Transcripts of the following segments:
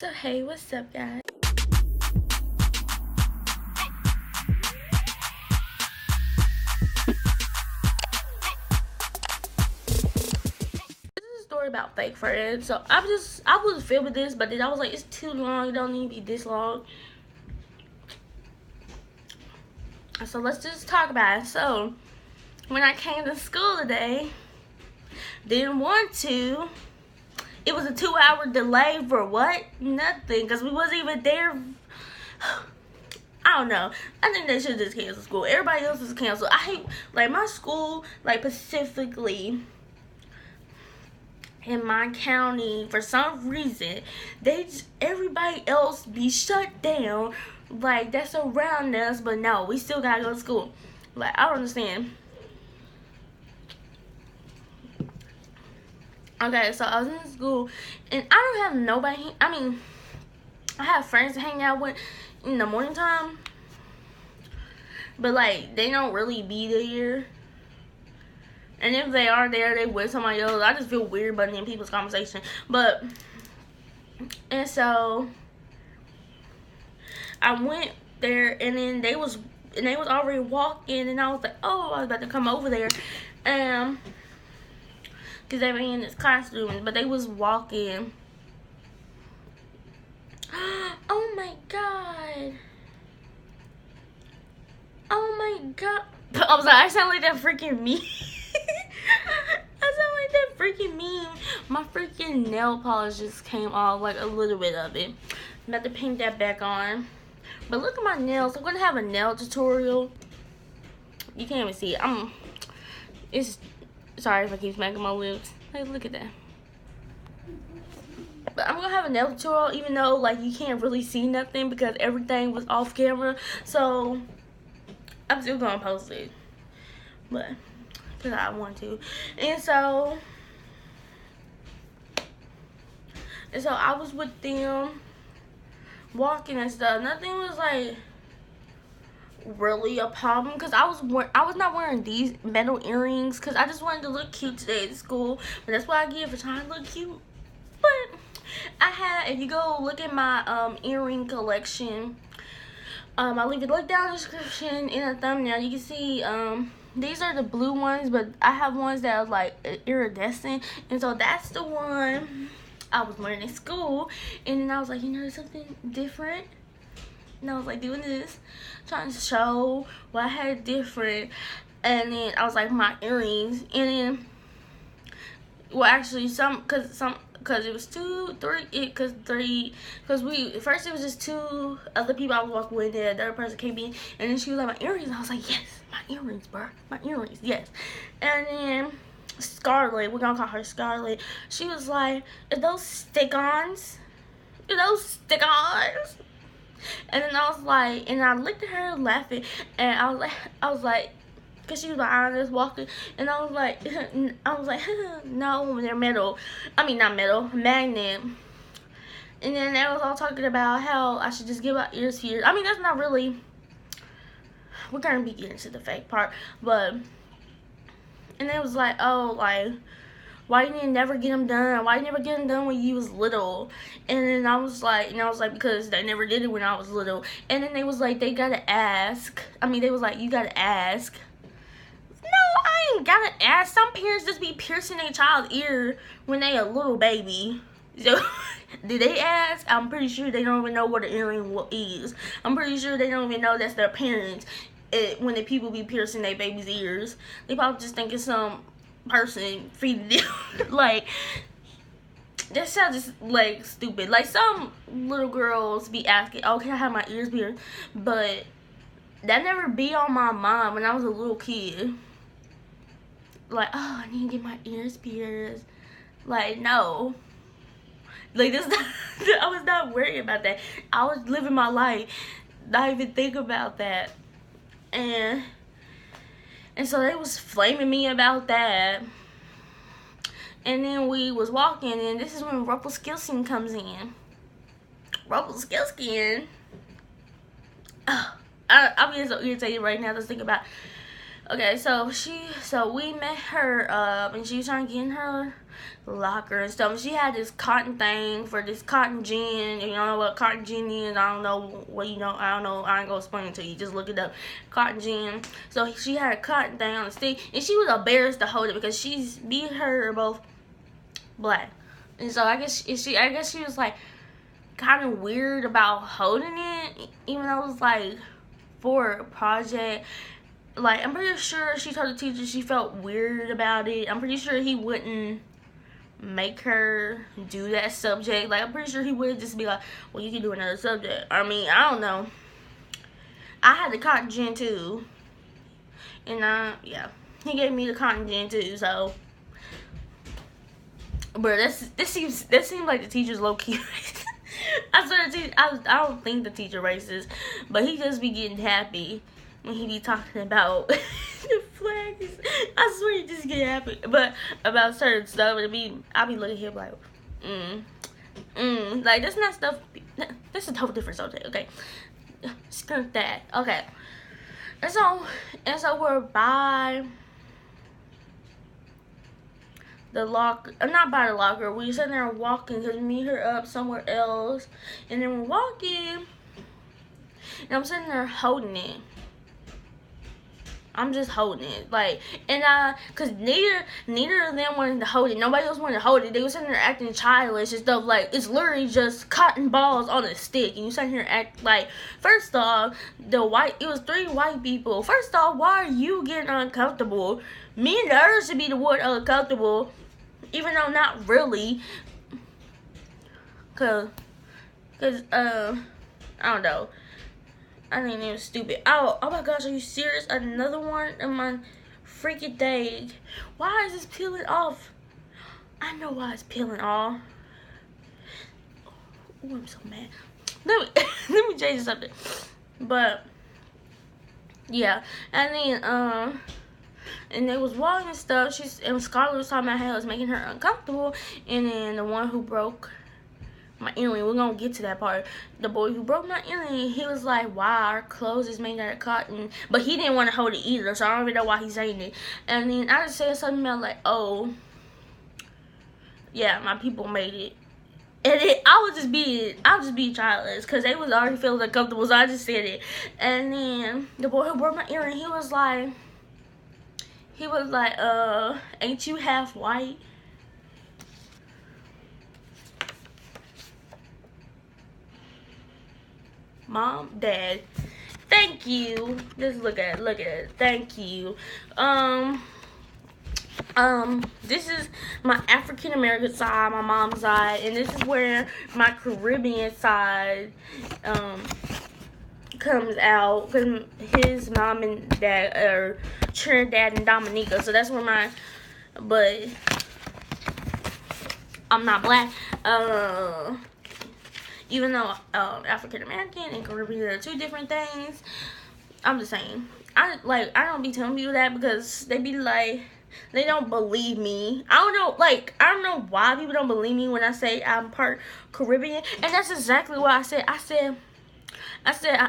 So hey, what's up guys? This is a story about fake friends. So I was filming this, but then I was like, it's too long, it don't need to be this long. So let's just talk about it. So when I came to school today, didn't want to. It was a 2-hour delay for what? Nothing, because we wasn't even there. I don't know. I think they should just cancel school. Everybody else was canceled. I hate, like, my school, like, specifically in my county, for some reason, everybody else be shut down, like, that's around us, but no, we still gotta go to school. Like, I don't understand. Okay, so I was in school, and I don't have nobody. I mean, I have friends to hang out with in the morning time, but like they don't really be there. And if they are there, they with somebody else. I just feel weird butting in people's conversation. And so I went there, and then they was already walking, and I was like, oh, I was about to come over there, because they were in this classroom, but they was walking. Oh my god. Oh my god. I was like, I sound like that freaking meme. I sound like that freaking meme. My freaking nail polish just came off, like a little bit of it. I'm about to paint that back on. But look at my nails. I'm gonna have a nail tutorial. You can't even see it. Sorry if I keep smacking my lips. Like, look at that. But I'm gonna have a nail tutorial, even though like you can't really see nothing because everything was off camera. So I'm still gonna post it, but because I want to. And so I was with them walking and stuff. Nothing was like really a problem, because I was not wearing these metal earrings because I just wanted to look cute today at school. But that's what I get for trying to look cute. But I had, if you go look at my earring collection, I'll leave a link down in the description in the thumbnail. You can see these are the blue ones, but I have ones that are like iridescent, and so that's the one I was wearing at school. And then I was like, you know, something different. And I was like doing this, trying to show what I had different. And then I was like, my earrings. And then, well, actually, because it was first it was just two other people I was walking with, and the other person came in, and then she was like, my earrings. And I was like, yes, my earrings, bro, my earrings, yes. And then Scarlett, we're gonna call her Scarlett, she was like, are those stick-ons? Are those stick-ons? And then I was like, and I looked at her laughing, and I was like, because she was behind us walking, and I was like, no, they're metal. I mean, not metal, magnet. And then they was all talking about how I should just give out ear piercings. I mean, that's not really, we're gonna be getting to the fake part, but, and it was like, oh, like, why you never get them done? Why you never get them done when you was little? And then I was like, because they never did it when I was little. And then they was like, they gotta ask. I mean, they was like, you gotta ask. No, I ain't gotta ask. Some parents just be piercing their child's ear when they a little baby. So, did they ask? I'm pretty sure they don't even know what an earring is. I'm pretty sure they don't even know that's their parents. When the people be piercing their baby's ears, they probably just think it's some person feeding them. Like, that sounds just like stupid. Like, some little girls be asking, oh, can I have my ears pierced? But that never be on my mind when I was a little kid. Like, oh, I need to get my ears pierced. Like, no. Like, this I was not worried about that. I was living my life, not even think about that. And so they was flaming me about that. And then we was walking, and this is when Rumpelstiltskin comes in. Rumpelstiltskin. I'm getting so irritated right now just thinking about. Okay, so we met her up, and she was trying to get in her locker and stuff. She had this cotton thing for this cotton gin. You don't know what cotton gin is? I don't know what you know. I don't know. I ain't gonna explain it to you. Just look it up. Cotton gin. So she had a cotton thing on the stick, and she was embarrassed to hold it because me and her are both black, and so I guess she was like kind of weird about holding it, even though it was like for a project. Like, I'm pretty sure she told the teacher she felt weird about it. I'm pretty sure he wouldn't make her do that subject. Like, I'm pretty sure he would just be like, well, you can do another subject. I mean, I don't know. I had the cotton gin too, and yeah, he gave me the cotton gin too. So, but this seems like the teacher's low key racist. I swear, I don't think the teacher racist, but he just be getting happy when he be talking about the flags. I swear he just get happy, but about certain stuff, I be looking at him like, like that's not stuff. That's a totally different subject. Okay, screw that. Okay, and so we're by the locker, not by the locker. We sitting there walking because we meet her up somewhere else, and then we're walking, and I'm sitting there holding it. I'm just holding it, like, and cause neither of them wanted to hold it. Nobody else wanted to hold it. They were sitting there acting childish and stuff. Like, it's literally just cotton balls on a stick, and you sitting here act like. First off, it was 3 white people. First off, why are you getting uncomfortable? Me and the others should be the one uncomfortable, even though not really. Cause I don't know. I think it was stupid. Oh my gosh, are you serious? Another one of my freaking day. Why is this peeling off? I know why it's peeling off. Oh, I'm so mad. Let me change the subject. But yeah, and then and they was walking and stuff. And Scarlett was talking about how it was making her uncomfortable. And then the one who broke my earring, we're gonna get to that part. The boy who broke my earring, he was like, wow, our clothes is made out of cotton. But he didn't want to hold it either, so I don't even know why he's saying it. And then I just said something about like, oh, yeah, my people made it. And I was just being childless because they was already feeling uncomfortable, so I just said it. And then the boy who broke my earring, he was like, ain't you half white? Mom, Dad, thank you. Just look at it. Thank you. This is my African American side, my mom's side, and this is where my Caribbean side comes out, because his mom and dad are Trinidad and Dominica, so that's where but I'm not black. Even though African American and Caribbean are 2 different things, I'm just saying. I don't be telling people that because they be like, they don't believe me. I don't know why people don't believe me when I say I'm part Caribbean, and that's exactly what I said. I said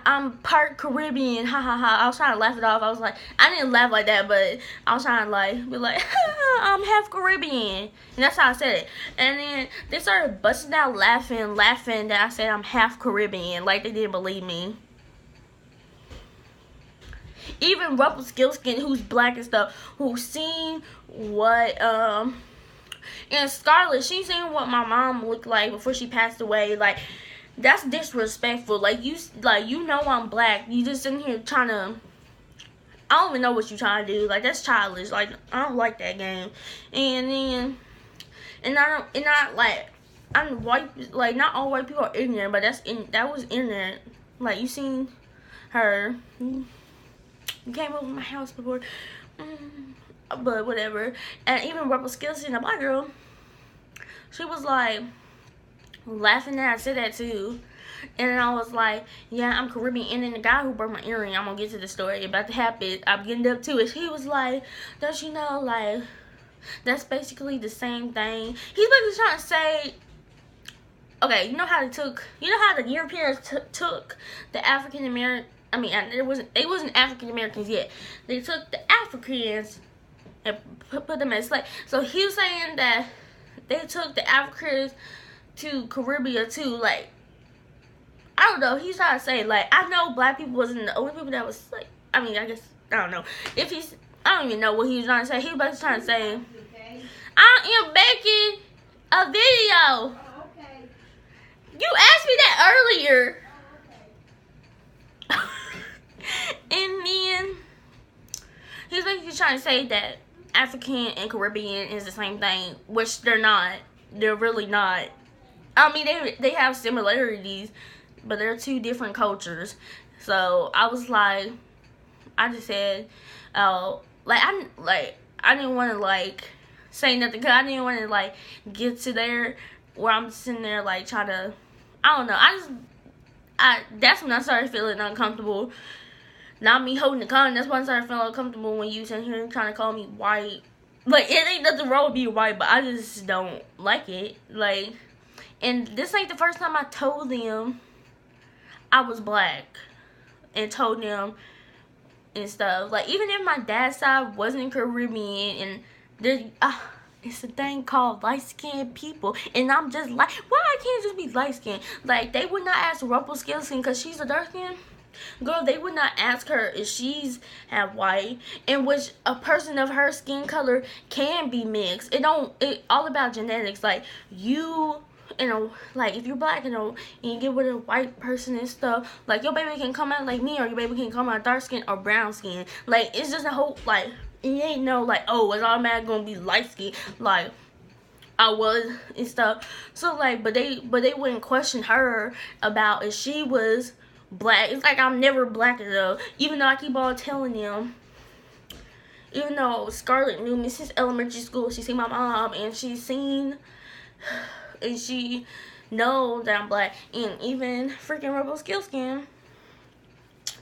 I'm part Caribbean, ha ha ha. I was trying to laugh it off. I was like, I didn't laugh like that, but I was trying to be like, I'm half Caribbean, and that's how I said it. And then they started busting out laughing that I said I'm half Caribbean, like they didn't believe me. Even Rumpelstiltskin, who's black and stuff, who seen what and Scarlett, she seen what my mom looked like before she passed away. Like, that's disrespectful. Like, you know I'm black. You just sitting here trying to, I don't even know what you trying to do. Like, that's childish. Like, I don't like that game. And then, I'm white. Like, not all white people are ignorant, but that was ignorant. Like, you seen her. You came over my house before. But whatever. And even Rumpelstiltskin, a black girl, she was like laughing that I said that too. And then I was like, yeah, I'm Caribbean. And then the guy who broke my earring, I'm gonna get to the story about to happen. I'm getting up to it. He was like, don't you know, like, that's basically the same thing. He's basically trying to say, okay, you know how the Europeans took the African American, they wasn't African Americans yet. They took the Africans and put them as slaves. So he was saying that they took the Africans to Caribbean too. Like, I don't know. He's trying to say, like, I know black people wasn't the only people that was, like, I mean, I guess, I don't know. I don't even know what he was trying to say. He was basically trying to say, I am making a video. You asked me that earlier. And then he's basically trying to say that African and Caribbean is the same thing, which they're not. They're really not. I mean, they have similarities, but they're two different cultures. So I was like, I just said, I didn't want to like say nothing, because I didn't want to like get to there where I'm sitting there like trying to, I don't know. That's when I started feeling uncomfortable. Not me holding the gun. That's when I started feeling uncomfortable, when you sitting here trying to call me white. Like, it ain't nothing wrong with being white, but I just don't like it. Like, and this ain't the first time I told them I was black and told them and stuff. Like, even if my dad's side wasn't Caribbean, and there's it's a thing called light-skinned people, and I'm just like, why I can't just be light-skinned? Like, they would not ask Rumpelstiltskin because she's a dark-skinned girl. They would not ask her if she's half white, in which a person of her skin color can be mixed. It all about genetics. Like, like, if you're black and you get with a white person and stuff, like, your baby can come out like me, or your baby can come out dark skin or brown skin. Like, it's just a whole, like, it ain't no, like, oh, it's automatically gonna be light skin, like I was and stuff. So, like, but they wouldn't question her about if she was black. It's like I'm never black enough, even though I keep on telling them. Even though Scarlett knew me since elementary school, she seen my mom, and and she knows that I'm black, and even freaking Rumpelstiltskin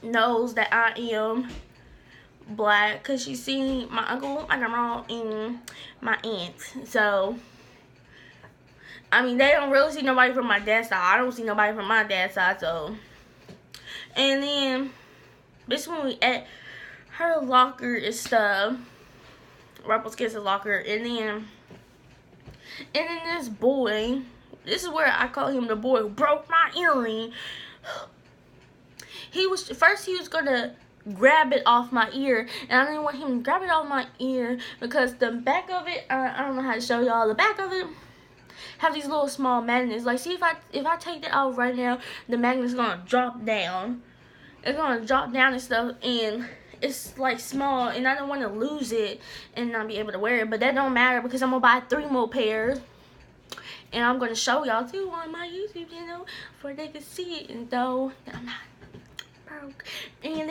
knows that I am black, because she's seen my uncle, my grandma, and my aunt. So, I mean, they don't really see nobody from my dad's side. I don't see nobody from my dad's side, so. And then, this when we at her locker and stuff, Rumpelstiltskin's locker, and then this boy, this is where I call him the boy who broke my earring. He was gonna grab it off my ear, and I didn't want him to grab it off my ear because the back of it, I don't know how to show y'all, the back of it have these little small magnets. Like, see, if I take that off right now, the magnet's gonna drop down. It's gonna drop down and stuff, and it's like small, and I don't want to lose it and not be able to wear it. But that don't matter, because I'm gonna buy 3 more pairs, and I'm gonna show y'all too on my YouTube channel for they can see it, and though I'm not broke. And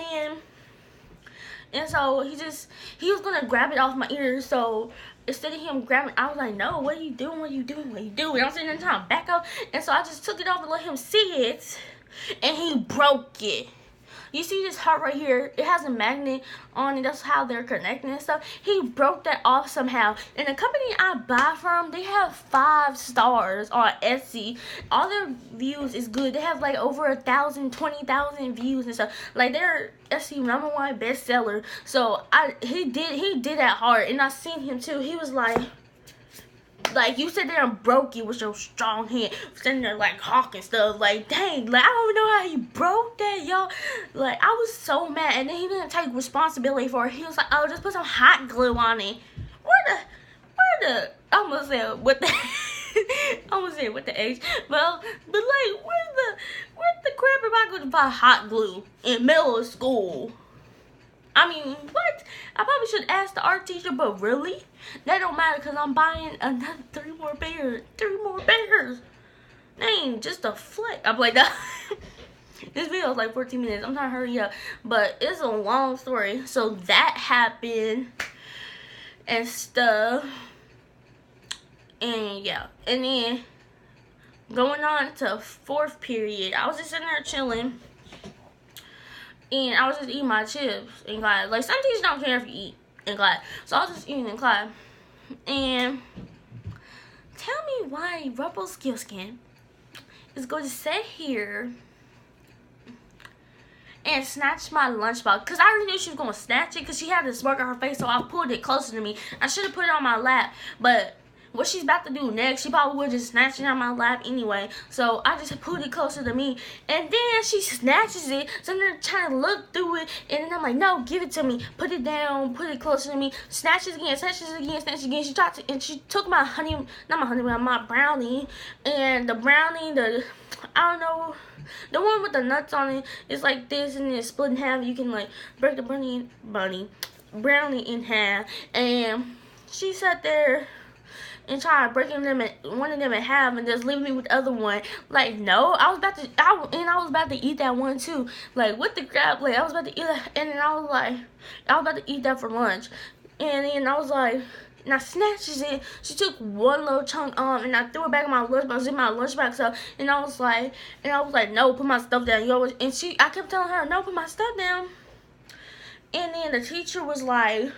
so he was gonna grab it off my ear. So instead of him grabbing, I was like, no, what are you doing? What are you doing? What are you doing? I'm sitting there trying to back up, and so I just took it off and let him see it, and he broke it. You see this heart right here? It has a magnet on it. That's how they're connecting and stuff. He broke that off somehow. And the company I buy from, they have 5 stars on Etsy. All their views is good. They have like over 1,000, 20,000 views and stuff. Like, they're Etsy #1 bestseller. So he did that hard, and I seen him too. He was like, you sit there and broke it with your strong hand, sitting there like hawking stuff. Like, dang, like, I don't know how he broke that, y'all. Like, I was so mad, and then he didn't take responsibility for it. He was like, oh, just put some hot glue on it. I almost said what the H. Well, but like, where the crap am I going to buy hot glue in middle of school? I mean, what? I probably should ask the art teacher, but really? That don't matter, because I'm buying another 3 more bears. 3 more bears. Dang, just a flick. I'm like, this video is like 14 minutes. I'm trying to hurry up. But it's a long story. So that happened and stuff. And yeah. And then going on to 4th period, I was just sitting there chilling. And I was just eating my chips in class. Like, some teachers don't care if you eat in class. So I was just eating in class. And tell me why Rumpelstiltskin is going to sit here and snatch my lunchbox. Because I already knew she was going to snatch it, because she had the smirk on her face, so I pulled it closer to me. I should have put it on my lap. But what she's about to do next, she probably would just snatch it out of my lap anyway. So I just put it closer to me, and then she snatches it. So I'm trying to look through it, and then I'm like, no, give it to me. Put it down, put it closer to me. Snatches again, snatches again, snatches again. She tried to, and she took my honey, not my honey, but my brownie, and the brownie, I don't know, the one with the nuts on it is like this, and it's split in half. You can like break the brownie in half, and she sat there and tried breaking one of them in half, and just leaving me with the other one. Like, no, I was about to eat that one too. Like, what the crap? Like, I was about to eat that, and then I was about to eat that for lunch, and then I was like, and I snatches it. She took one little chunk and I threw it back in my lunchbox, in my lunchbox. So, and I was like, no, put my stuff down. I kept telling her, no, put my stuff down. And then the teacher was like,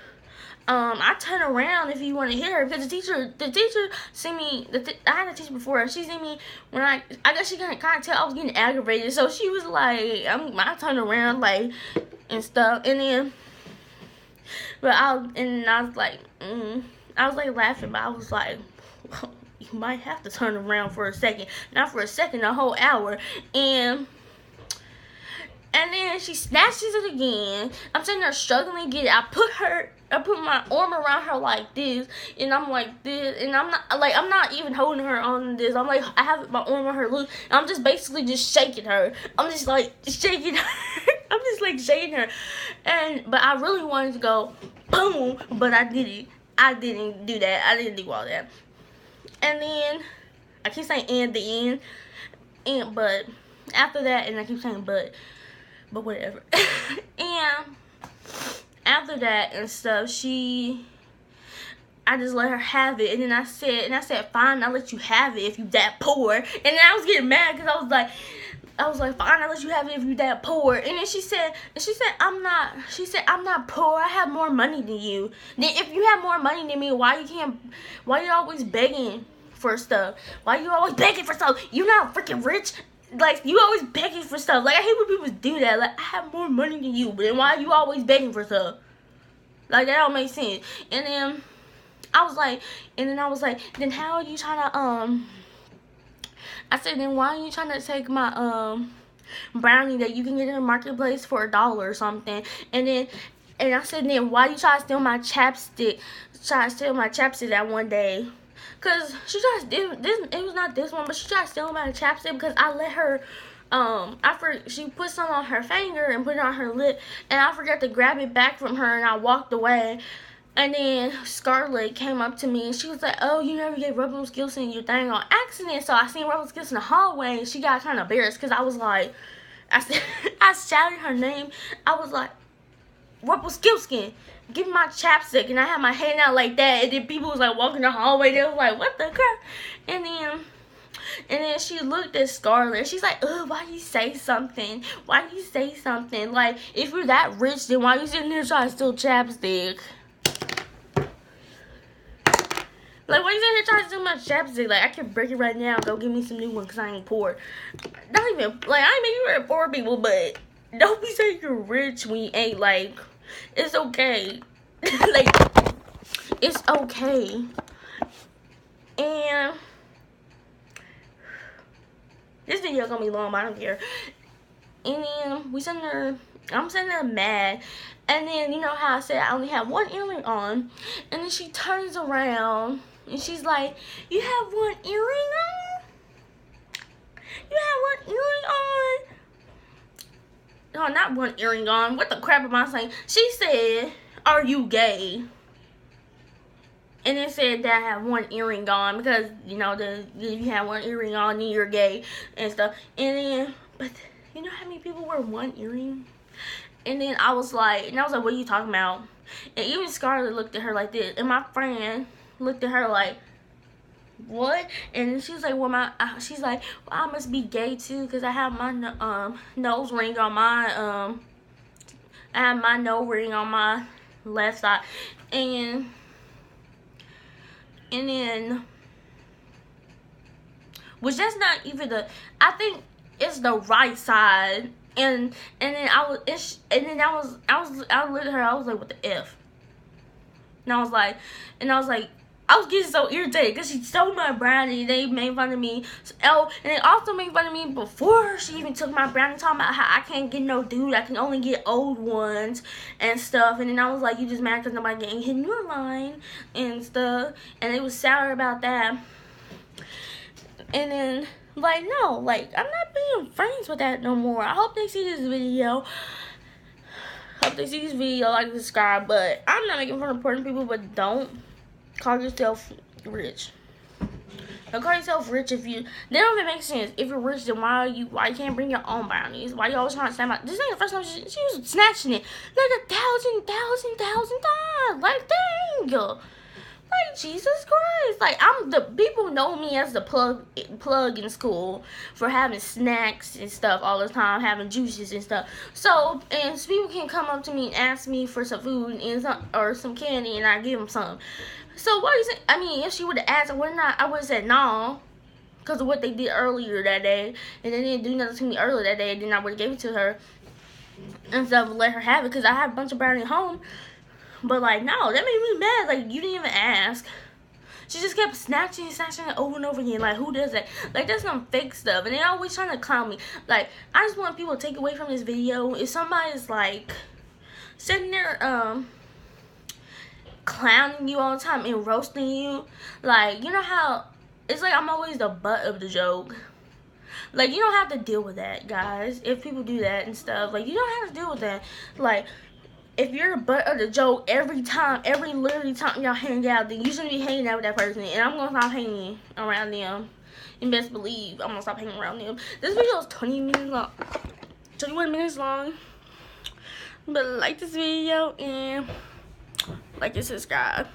I turn around if you want to hear her, because the teacher seen me. I had a teacher before. She seen me when I guess she couldn't kind of tell I was getting aggravated. So she was like, I turned around like and stuff, and then. But I was like, I was like laughing, but I was like, well, you might have to turn around for a second. Not for a second, a whole hour. And then she snatches it again. I'm sitting there struggling to get it. I put my arm around her like this, and I'm like this, and I'm not even holding her on this. I'm like, I have my arm on her loose, and I'm just basically just shaking her. I'm just like shaking her. I'm just like shaking her, but I really wanted to go boom, but I didn't do that. I didn't do all that. And then I keep saying and the end, but after that, and I keep saying but whatever. And after that and stuff, I just let her have it, and then I said, fine, I'll let you have it if you that poor. And then I was getting mad because I was like, fine, I'll let you have it if you that poor. And then she said, I'm not poor. I have more money than you. Then if you have more money than me, why you always begging for stuff? Why you always begging for stuff? You not freaking rich. Like, you always begging for stuff. Like, I hate when people do that. Like, I have more money than you, but then why you always begging for stuff? Like, that don't make sense. And then I was like, then how are you trying to, I said, then why are you trying to take my, brownie that you can get in the marketplace for $1 or something? And I said, then why you try to steal my chapstick? That one day. Cause she tried to steal this. It was not this one, but she tried to steal my chapstick because I let her. She put some on her finger and put it on her lip, and I forgot to grab it back from her, and I walked away. And then Scarlett came up to me, and she was like, "Oh, you never gave Rumpelstiltskin your thing on accident." So I seen Rumpelstiltskin in the hallway, and she got kind of embarrassed because I was like, I shouted her name. I was like, Rumpelstiltskin, give me my chapstick, and I had my hand out like that, and then people was like walking the hallway. They was like, what the crap? And then she looked at Scarlett. She's like, ugh, why you say something? Why you say something? Like, if you're that rich, then why you sitting there trying to steal chapstick? Like, why you sitting here trying to steal my chapstick? Like, I can break it right now and go give me some new one because I ain't poor. Not even, like, I ain't even poor people, but don't be saying you're rich when you ain't. Like, it's okay. Like, it's okay. And this video gonna be long, but I don't care. And then I'm sitting there mad. And then, you know how I said I only have one earring on. And then she turns around and she's like, you have one earring on? You have one earring on? No, not one earring on. What the crap am I saying? She said, are you gay? And it said that I have one earring on because, you know, if you have one earring on, then you're gay and stuff. And then, but you know how many people wear one earring? And then I was like, what are you talking about? And even Scarlett looked at her like this. And my friend looked at her like, what? And she's like, well, I must be gay too because I have my nose ring on my, I have my nose ring on my left side. And then, which that's not even I think it's the right side. And then I looked at her, I was like, what the F? And I was like, I was getting so irritated because she stole my brownie. They made fun of me. Oh, and they also made fun of me before she even took my brownie, talking about how I can't get no dude. I can only get old ones and stuff. And then I was like, you just mad because nobody getting hit in your line and stuff. And they was sour about that. And then, like, no, like, I'm not being friends with that no more. I hope they see this video. Hope they see this video, like, subscribe. But I'm not making fun of important people, but don't call yourself rich. Don't call yourself rich if you. They don't even make sense. If you're rich, then why you can't bring your own brownies? Why you always trying to stand out? This ain't the first time she was snatching it like 1,000 times. Like, dang. Like, Jesus Christ. Like, people know me as the plug in school for having snacks and stuff all the time, having juices and stuff. So, and so people can come up to me and ask me for some food and some candy, and I give them some. So, what do you think? I mean, if she would have asked, I would have said no, because of what they did earlier that day, and they didn't do nothing to me earlier that day, and then I would have gave it to her and stuff and let her have it, because I have a bunch of brownies at home. But, like, no, that made me mad. Like, you didn't even ask. She just kept snatching it over and over again. Like, who does that? Like, that's some fake stuff. And they always trying to clown me. Like, I just want people to take away from this video. If somebody's, like, sitting there, clowning you all the time and roasting you, like, you know how, it's like I'm always the butt of the joke. Like, you don't have to deal with that, guys. If people do that and stuff, like, you don't have to deal with that. Like, if you're the butt of the joke every literally time y'all hang out, then you shouldn't be hanging out with that person. And I'm going to stop hanging around them. And best believe I'm going to stop hanging around them. This video is 21 minutes long. But like this video and like and subscribe.